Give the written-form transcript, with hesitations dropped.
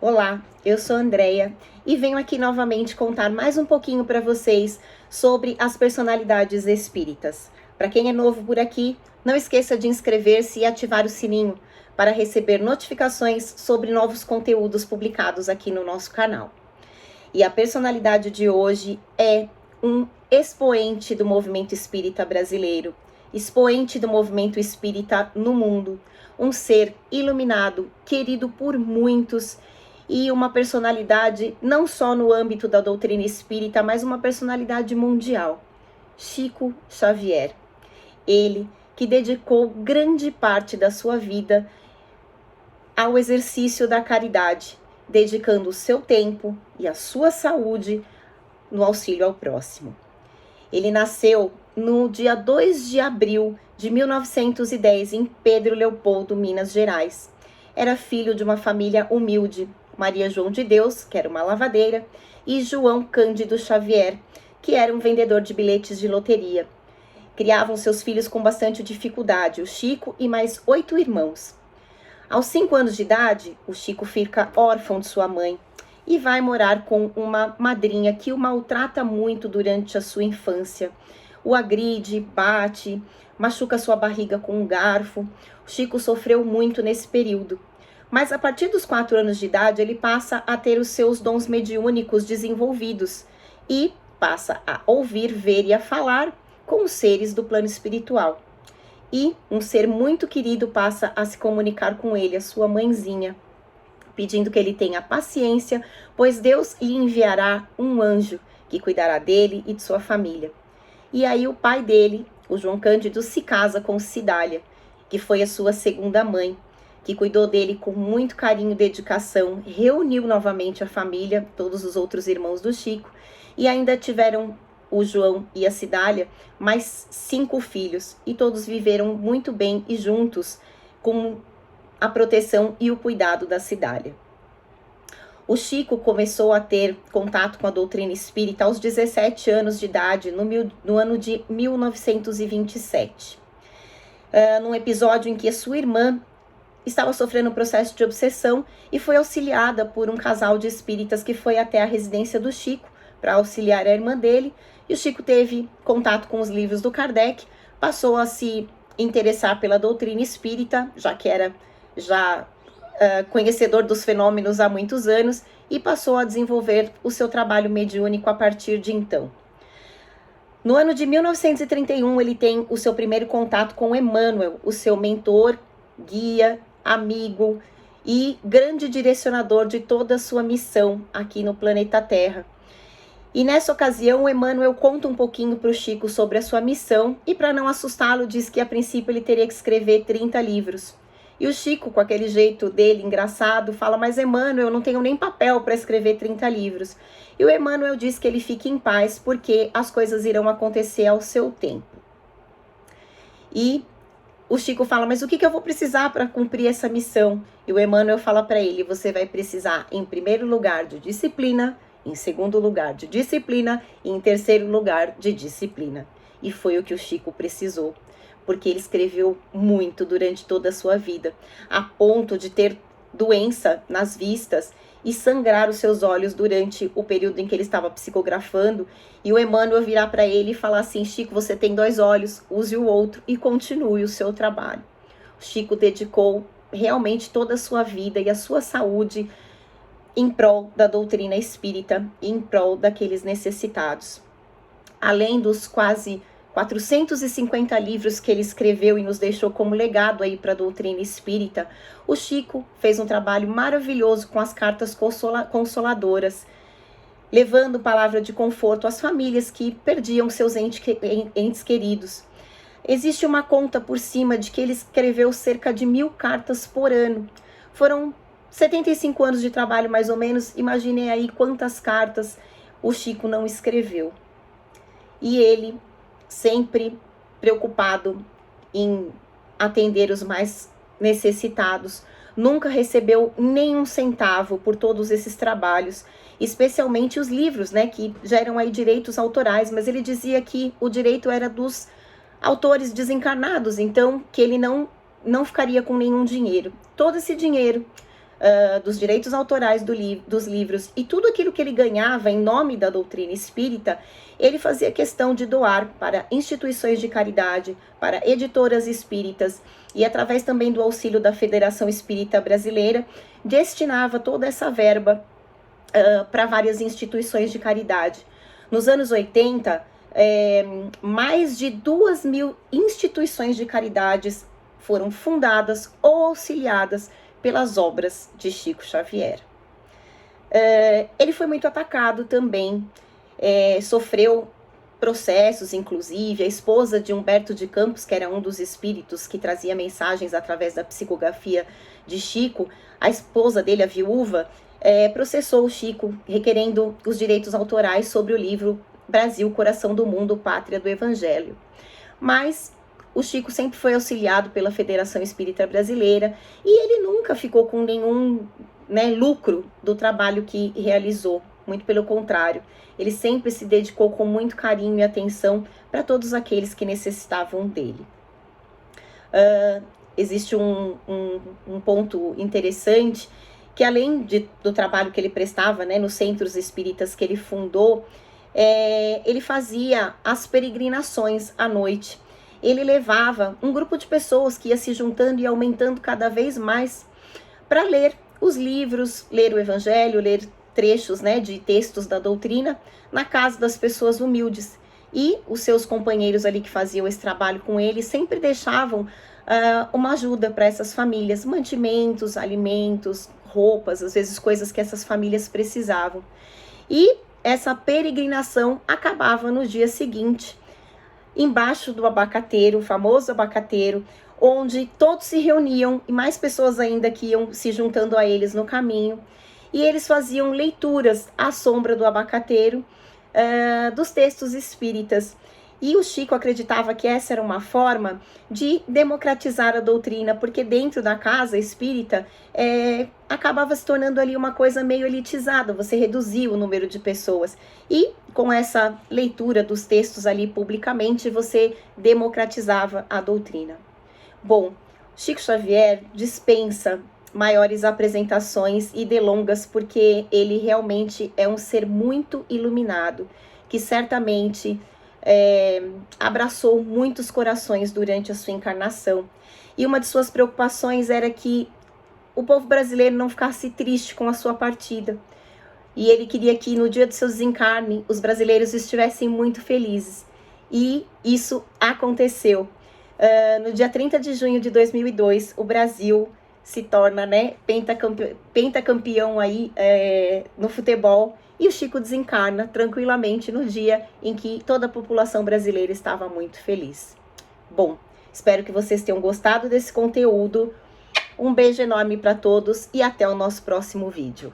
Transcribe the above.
Olá, eu sou a Andrea e venho aqui novamente contar mais um pouquinho para vocês sobre as personalidades espíritas. Para quem é novo por aqui, não esqueça de inscrever-se e ativar o sininho para receber notificações sobre novos conteúdos publicados aqui no nosso canal. E a personalidade de hoje é um expoente do movimento espírita brasileiro, expoente do movimento espírita no mundo, um ser iluminado, querido por muitos e uma personalidade não só no âmbito da doutrina espírita, mas uma personalidade mundial. Chico Xavier. Ele que dedicou grande parte da sua vida ao exercício da caridade, dedicando o seu tempo e a sua saúde no auxílio ao próximo. Ele nasceu no dia 2 de abril de 1910 em Pedro Leopoldo, Minas Gerais. Era filho de uma família humilde, Maria João de Deus, que era uma lavadeira, e João Cândido Xavier, que era um vendedor de bilhetes de loteria. Criavam seus filhos com bastante dificuldade, o Chico e mais 8 irmãos. Aos 5 anos de idade, o Chico fica órfão de sua mãe e vai morar com uma madrinha que o maltrata muito durante a sua infância. O agride, bate, machuca sua barriga com um garfo. O Chico sofreu muito nesse período. Mas a partir dos 4 anos de idade, ele passa a ter os seus dons mediúnicos desenvolvidos e passa a ouvir, ver e a falar com os seres do plano espiritual. E um ser muito querido passa a se comunicar com ele, a sua mãezinha, pedindo que ele tenha paciência, pois Deus lhe enviará um anjo que cuidará dele e de sua família. E aí o pai dele, o João Cândido, se casa com Cidália, que foi a sua segunda mãe, que cuidou dele com muito carinho e dedicação, reuniu novamente a família, todos os outros irmãos do Chico, e ainda tiveram o João e a Cidália mais 5 filhos, e todos viveram muito bem e juntos com a proteção e o cuidado da Cidália. O Chico começou a ter contato com a doutrina espírita aos 17 anos de idade, no ano de 1927. Num episódio em que a sua irmã estava sofrendo um processo de obsessão e foi auxiliada por um casal de espíritas que foi até a residência do Chico para auxiliar a irmã dele. E o Chico teve contato com os livros do Kardec, passou a se interessar pela doutrina espírita, já que era conhecedor dos fenômenos há muitos anos, e passou a desenvolver o seu trabalho mediúnico a partir de então. No ano de 1931, ele tem o seu primeiro contato com Emmanuel, o seu mentor, guia, amigo e grande direcionador de toda a sua missão aqui no planeta Terra. E nessa ocasião, o Emmanuel conta um pouquinho para o Chico sobre a sua missão e, para não assustá-lo, diz que a princípio ele teria que escrever 30 livros. E o Chico, com aquele jeito dele engraçado, fala: mas Emmanuel, eu não tenho nem papel para escrever 30 livros. E o Emmanuel diz que ele fique em paz porque as coisas irão acontecer ao seu tempo. E o Chico fala: mas o que eu vou precisar para cumprir essa missão? E o Emmanuel fala para ele: você vai precisar, em primeiro lugar, de disciplina, em segundo lugar, de disciplina, e em terceiro lugar, de disciplina. E foi o que o Chico precisou, porque ele escreveu muito durante toda a sua vida, a ponto de ter doença nas vistas e sangrar os seus olhos durante o período em que ele estava psicografando. E o Emmanuel virar para ele e falar assim: Chico, você tem 2 olhos, use o outro e continue o seu trabalho. O Chico dedicou realmente toda a sua vida e a sua saúde em prol da doutrina espírita e em prol daqueles necessitados. Além dos quase 450 livros que ele escreveu e nos deixou como legado aí para a doutrina espírita, o Chico fez um trabalho maravilhoso com as cartas consoladoras, levando palavra de conforto às famílias que perdiam seus entes queridos. Existe uma conta por cima de que ele escreveu cerca de 1000 cartas por ano. Foram 75 anos de trabalho, mais ou menos. Imaginem aí quantas cartas o Chico não escreveu. E ele, sempre preocupado em atender os mais necessitados, nunca recebeu nenhum centavo por todos esses trabalhos, especialmente os livros, né, que geram aí direitos autorais, mas ele dizia que o direito era dos autores desencarnados, então que ele não ficaria com nenhum dinheiro. Todo esse dinheiro dos direitos autorais dos livros e tudo aquilo que ele ganhava em nome da doutrina espírita, ele fazia questão de doar para instituições de caridade, para editoras espíritas e através também do auxílio da Federação Espírita Brasileira, destinava toda essa verba para várias instituições de caridade. Nos anos 80, mais de 2.000 instituições de caridades foram fundadas ou auxiliadas pelas obras de Chico Xavier. Ele foi muito atacado também, sofreu processos, inclusive. A esposa de Humberto de Campos, que era um dos espíritos que trazia mensagens através da psicografia de Chico, a esposa dele, a viúva, processou o Chico, requerendo os direitos autorais sobre o livro Brasil, Coração do Mundo, Pátria do Evangelho. Mas o Chico sempre foi auxiliado pela Federação Espírita Brasileira e ele nunca ficou com nenhum lucro do trabalho que realizou. Muito pelo contrário, ele sempre se dedicou com muito carinho e atenção para todos aqueles que necessitavam dele. Existe um ponto interessante, que além do trabalho que ele prestava nos centros espíritas que ele fundou, ele fazia as peregrinações à noite. Ele levava um grupo de pessoas que ia se juntando e aumentando cada vez mais para ler os livros, ler o Evangelho, ler trechos de textos da doutrina na casa das pessoas humildes. E os seus companheiros ali que faziam esse trabalho com ele sempre deixavam uma ajuda para essas famílias, mantimentos, alimentos, roupas, às vezes coisas que essas famílias precisavam. E essa peregrinação acabava no dia seguinte, embaixo do abacateiro, o famoso abacateiro, onde todos se reuniam e mais pessoas ainda que iam se juntando a eles no caminho. E eles faziam leituras à sombra do abacateiro dos textos espíritas. E o Chico acreditava que essa era uma forma de democratizar a doutrina, porque dentro da casa espírita acabava se tornando ali uma coisa meio elitizada, você reduzia o número de pessoas. E com essa leitura dos textos ali publicamente, você democratizava a doutrina. Bom, Chico Xavier dispensa maiores apresentações e delongas, porque ele realmente é um ser muito iluminado, que certamente abraçou muitos corações durante a sua encarnação. E uma de suas preocupações era que o povo brasileiro não ficasse triste com a sua partida. E ele queria que no dia do seu desencarne, os brasileiros estivessem muito felizes. E isso aconteceu. No dia 30 de junho de 2002, o Brasil se torna pentacampeão aí, no futebol, e o Chico desencarna tranquilamente no dia em que toda a população brasileira estava muito feliz. Bom, espero que vocês tenham gostado desse conteúdo. Um beijo enorme para todos e até o nosso próximo vídeo.